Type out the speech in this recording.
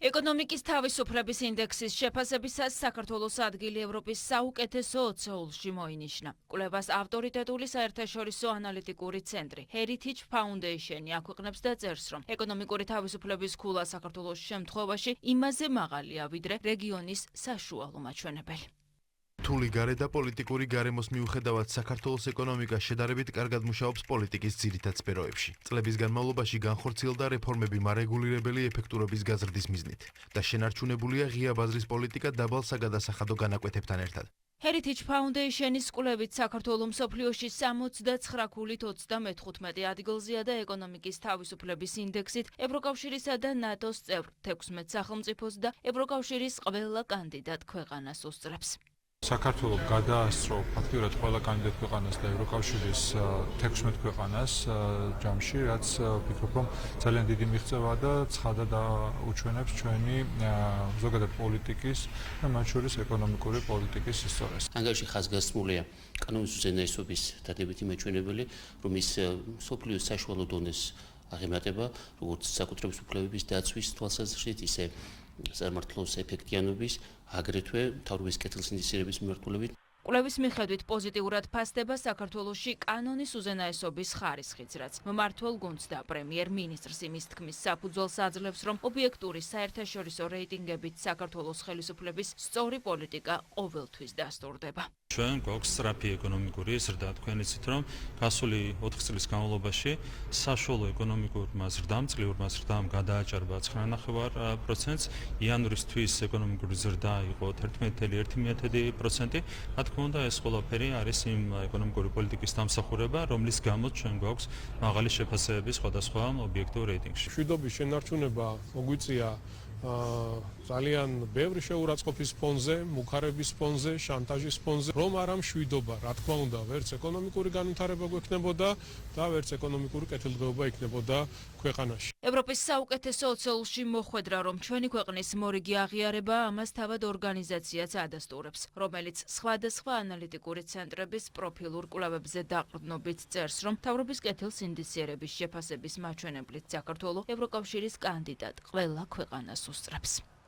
ეკონომიკის თავისუფლების ინდექსის შეფასებისას საქართველოს ადგილი ევროპის საუკეთესო 20-ში მოინიშნა. კვლევას ავტორიტეტული საერთაშორისო ანალიტიკური ცენტრი Heritage Foundation აქვეყნებს და წერს, რომ ეკონომიკური თავისუფლების ქულა საქართველოს შემთხვევაში იმაზე მაღალია, ვიდრე რეგიონის საშუალო მაჩვენებელი. რთული გარე და პოლიტიკური გარემოს მიუხედავად საქართველოს ეკონომიკა შედარებით კარგად მუშაობს პოლიტიკის ძირითად სფეროებში. წლების განმავლობაში განხორციელდა რეფორმები მარეგულირებელი ეფექტურობის გაზრდის მიზნით და შენარჩუნებულია ღია ბაზრის პოლიტიკა დაბალ საგადასახადო განაკვეთებთან ერთად. Heritage Foundation-ის კვლევით საქართველოს მსოფლიოში 69-ით 35 ადგილზეა და ეკონომიკის თავისუფლების ინდექსით ევროკავშირისა და ნატოს წევრ 16 სახელმწიფოს და ევროკავშირის ყველა კანდიდატ ქვეყანას უსწრებს. საქართველოს გადაასწრო ფაქტიურად ყველა კანდიდატ ქვეყანას და ევროკავშირის 16 ქვეყანას ჯამში, რაც ვფიქრობ, რომ ძალიან დიდი მიღწევა და ცხადად დაუჩვენებს ჩვენი ზოგადად პოლიტიკის და მათ შორის ეკონომიკური პოლიტიკის ისტორიას. ანგარიში ხაზგასმულია კანონის უზენაესობის დადებითი მაჩვენებელი, რომ ის მსოფლიოს საშუალო დონეს აღემატება, როგორც საკუთრების უფლებების დაცვის თვალსაზრისით, ისე სამართლოს ეფექტიანობის, აგრეთვე მთავრობის კეთილსინდისიერების მიმართულებით. კვლევის მიხედვით პოზიტიურად ფასდება საქართველოში კანონის უზენაესობის ხარისხიც, რაც მმართველ გუნდს და პრემიერ-მინისტრს იმის თქმის საფუძველს აძლევს, რომ ობიექტური საერთაშორისო რეიტინგებით საქართველოს ხელისუფლების სწორი პოლიტიკა ყოველთვის დასტურდება. ჩვენ გვაქვს სწრაფი ეკონომიკური ზრდა, თქვენ იცით, რომ გასული 4 წლის განმავლობაში საშუალო ეკონომიკურმა ზრდამ, წლიურმა ზრდამ გადააჭარბა 9.9%, იანვრისთვის ეკონომიკური ზრდა იყო 11.1%. რა თქმა უნდა, ეს ყველაფერი არის იმ ეკონომიკური პოლიტიკის დამსახურება, რომლის გამოც ჩვენ გვაქვს მაღალი შეფასებები სხვადასხვა ობიექტურ რეიტინგში. მშვიდობის შენარჩუნება მოგვიწია ძალიან ბევრი შეურაცხყოფის ფონზე, მუქარების ფონზე, შანტაჟის ფონზე, რომ არა მშვიდობა, რა თქმა უნდა, ვერც ეკონომიკური განვითარება გვექნებოდა და ვერც ეკონომიკური კეთილდღეობა იქნებოდა ქვეყანაში. ევროპის საუკეთესო 20-ში მოხვედრა, რომ ჩვენი ქვეყნის მორიგი აღიარება ამას თავად ორგანიზაციაც ადასტურებს, რომელიც სხვადასხვა ანალიტიკური ცენტრების პროფილურ კვლევებზე დაყრდნობით წერს, რომ მთავრობის კეთილსინდისიერების შეფასების მაჩვენებლით საქართველოს ევროკავშირის კანდიდატ ყველა ქვეყანას უსწრებს.